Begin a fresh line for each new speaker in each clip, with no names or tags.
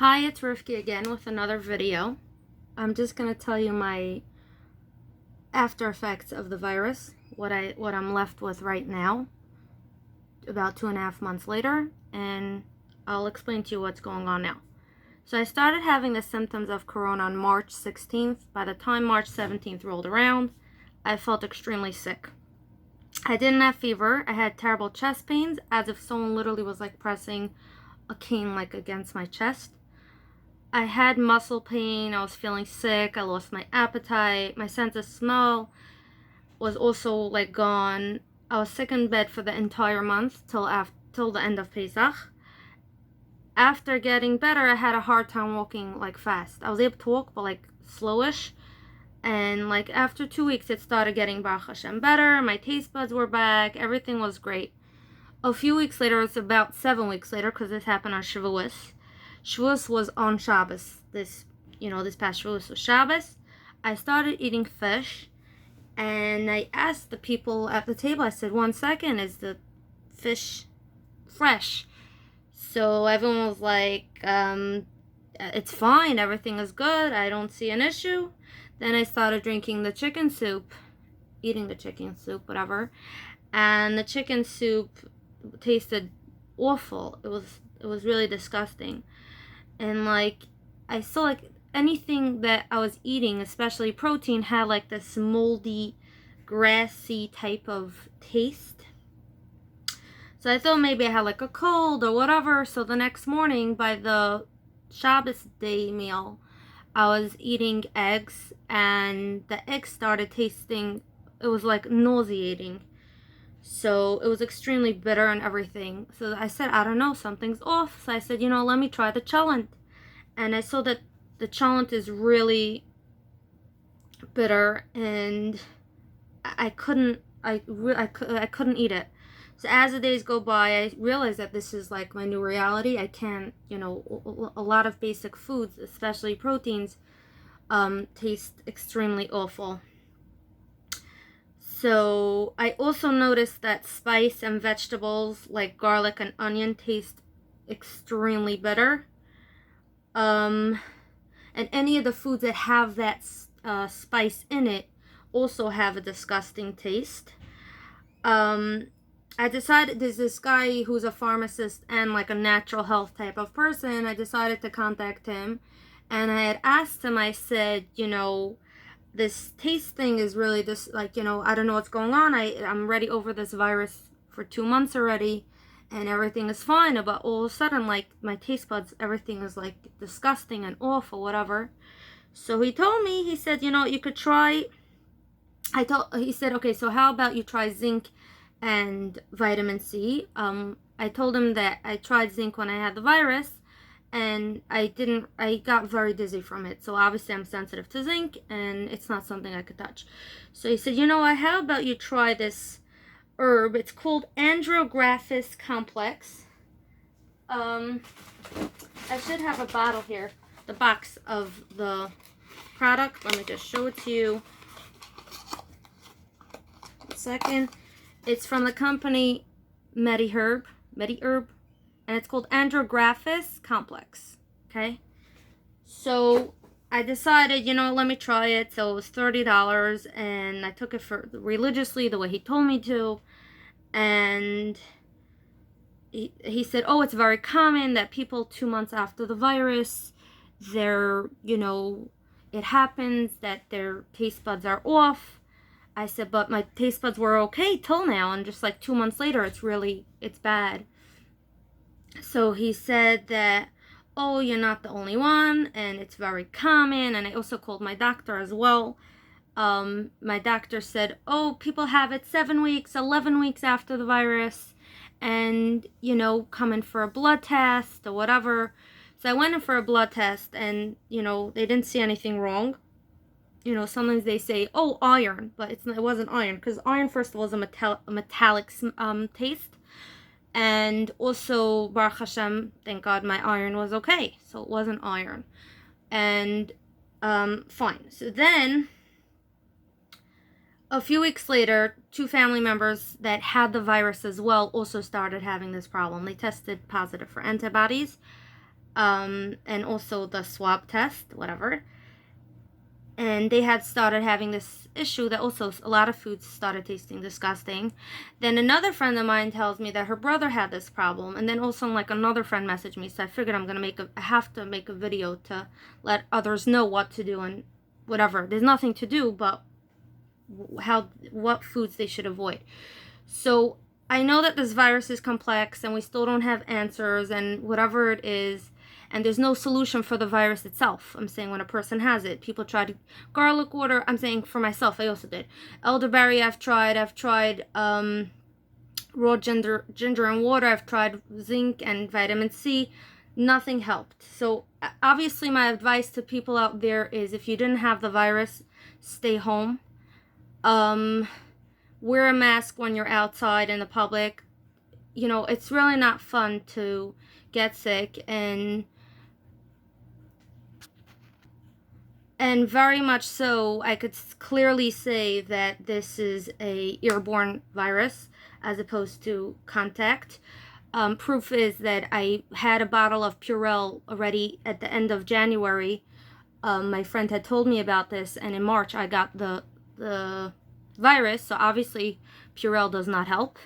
Hi, it's Rifki again with another video. I'm just going to tell you my after effects of the virus, what I'm left with right now, about 2.5 months later, and I'll explain to you what's going on now. So I started having the symptoms of corona on March 16th. By the time March 17th rolled around, I felt extremely sick. I didn't have fever. I had terrible chest pains, as if someone literally was like pressing a cane like against my chest. I had muscle pain, I was feeling sick, I lost my appetite, my sense of smell was also like gone. I was sick in bed for the entire month till the end of Pesach. After getting better, I had a hard time walking like fast. I was able to walk, but like slowish. And like after 2 weeks, it started getting Baruch Hashem better. My taste buds were back. Everything was great. A few weeks later, it's about 7 weeks later, because this happened on Shavuos. Shavuos was on Shabbos. This past Shavuos was Shabbos. I started eating fish, and I asked the people at the table, I said, 1 second, is the fish fresh? So everyone was like, it's fine, everything is good, I don't see an issue. Then I started drinking the chicken soup, eating the chicken soup, whatever, and the chicken soup tasted awful. It was really disgusting. And like I saw like anything that I was eating, especially protein, had like this moldy, grassy type of taste. So I thought maybe I had like a cold or whatever. So the next morning, by the Shabbos day meal, I was eating eggs, and the eggs started tasting, it was like nauseating. So it was extremely bitter and everything. So I said, I don't know, something's off. So I said, let me try the cholent. And I saw that the cholent is really bitter, and I couldn't eat it. So as the days go by, I realized that this is like my new reality. I can't, a lot of basic foods, especially proteins, taste extremely awful. So I also noticed that spice and vegetables like garlic and onion taste extremely bitter. And any of the foods that have that spice in it also have a disgusting taste. I decided, there's this guy who's a pharmacist and like a natural health type of person. I decided to contact him, and I had asked him, I said, this taste thing is really this, like, I don't know what's going on. I'm already over this virus for 2 months already, and everything is fine. But all of a sudden, like, my taste buds, everything is like disgusting and awful, whatever. So he told me, he said, you could try, he said, okay, so how about you try zinc and vitamin C. I told him that I tried zinc when I had the virus, and I got very dizzy from it. So obviously I'm sensitive to zinc, and it's not something I could touch. So he said, what, how about you try this herb? It's called andrographis complex. I should have a bottle here, the box of the product. Let me just show it to you. 1 second. It's from the company MediHerb, and it's called andrographis complex. Okay, so I decided, let me try it. So it was $30, and I took it religiously the way he told me to. And he said, oh, it's very common that people 2 months after the virus, it happens that their taste buds are off. I said, but my taste buds were okay till now, and just like 2 months later, it's bad. So he said that, oh, you're not the only one, and it's very common. And I also called my doctor as well. My doctor said, oh, people have it 7 weeks, 11 weeks after the virus, and, come in for a blood test or whatever. So I went in for a blood test, and, they didn't see anything wrong. Sometimes they say, oh, iron, but it wasn't iron, because iron, first of all, is a metallic taste. And also, Baruch Hashem, thank God, my iron was okay, so it wasn't iron. And fine. So then, a few weeks later, 2 family members that had the virus as well also started having this problem. They tested positive for antibodies. and also the swab test, whatever. And they had started having this issue that also a lot of foods started tasting disgusting. Then another friend of mine tells me that her brother had this problem, and then also like another friend messaged me, so I figured I have to make a video to let others know what to do and whatever. There's nothing to do but what foods they should avoid. So I know that this virus is complex and we still don't have answers and whatever it is, and there's no solution for the virus itself. I'm saying when a person has it, people tried garlic water. I'm saying for myself, I also did. Elderberry I've tried raw ginger and water. I've tried zinc and vitamin C. Nothing helped. So obviously my advice to people out there is if you didn't have the virus, stay home. Wear a mask when you're outside in the public. You know, it's really not fun to get sick, and very much so, I could clearly say that this is a airborne virus as opposed to contact. Proof is that I had a bottle of Purell already at the end of January. My friend had told me about this, and in March I got the virus, so obviously Purell does not help.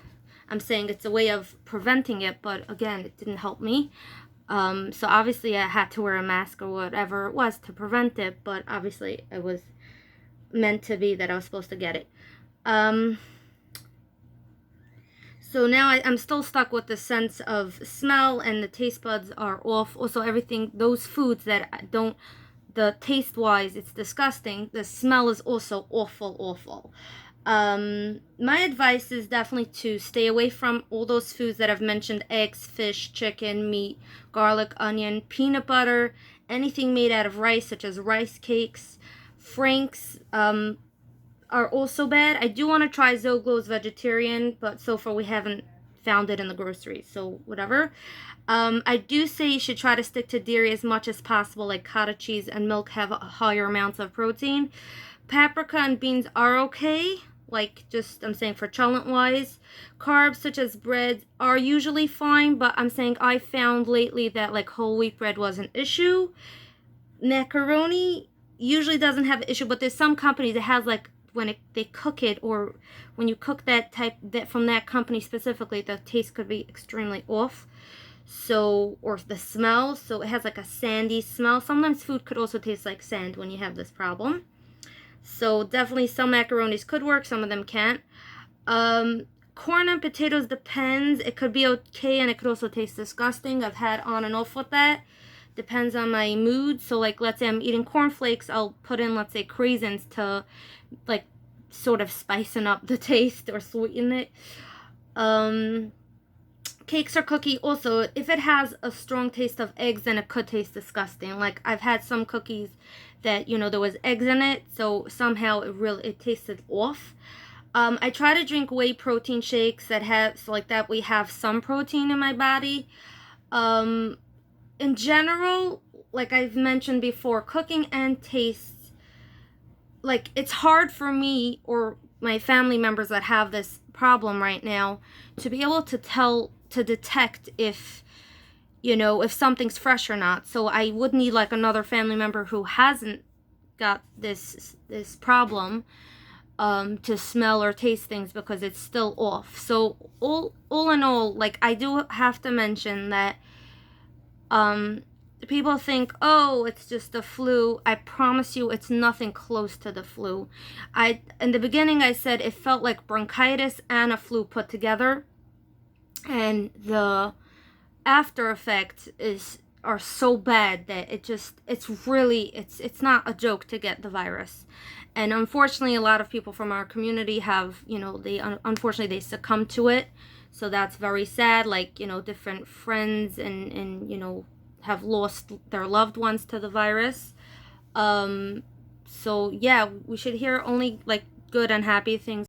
I'm saying it's a way of preventing it, but again, it didn't help me. So obviously I had to wear a mask or whatever it was to prevent it, but obviously it was meant to be that I was supposed to get it. So now I'm still stuck with the sense of smell, and the taste buds are off. Also, everything, those foods that don't, the taste-wise, it's disgusting. The smell is also awful. My advice is definitely to stay away from all those foods that I've mentioned: eggs, fish, chicken, meat, garlic, onion, peanut butter, anything made out of rice, such as rice cakes. Franks are also bad. I do want to try Zoglow's vegetarian, but so far we haven't found it in the grocery, so whatever. I do say you should try to stick to dairy as much as possible, like cottage cheese and milk have higher amounts of protein. Paprika and beans are okay, like just, I'm saying for cholent wise. Carbs such as bread are usually fine, but I'm saying I found lately that like whole wheat bread was an issue. Macaroni usually doesn't have an issue, but there's some companies that has like when they cook it, or when you cook that from that company specifically, the taste could be extremely off. So, or the smell, so it has like a sandy smell. Sometimes food could also taste like sand when you have this problem. So definitely some macaronis could work, some of them can't. Corn and potatoes depends. It could be okay and it could also taste disgusting. I've had on and off with that. Depends on my mood. So like, let's say I'm eating cornflakes, I'll put in, let's say, craisins to like sort of spicing up the taste or sweeten it. Cakes or cookie also, if it has a strong taste of eggs, then it could taste disgusting. Like I've had some cookies that, you know, there was eggs in it, so somehow it tasted off. I try to drink whey protein shakes that have, so like that we have some protein in my body. In general, like I've mentioned before, cooking and tastes, like it's hard for me or my family members that have this problem right now to be able to detect if, you know, if something's fresh or not. So I would need like another family member who hasn't got this problem to smell or taste things, because it's still off. So all in all, like I do have to mention that people think, oh, it's just the flu. I promise you it's nothing close to the flu. In the beginning I said it felt like bronchitis and a flu put together, and the after effects are so bad that it's not a joke to get the virus. And unfortunately a lot of people from our community have, you know, unfortunately they succumb to it. So that's very sad. Like, you know, different friends and you know, have lost their loved ones to the virus. So yeah, we should hear only like good and happy things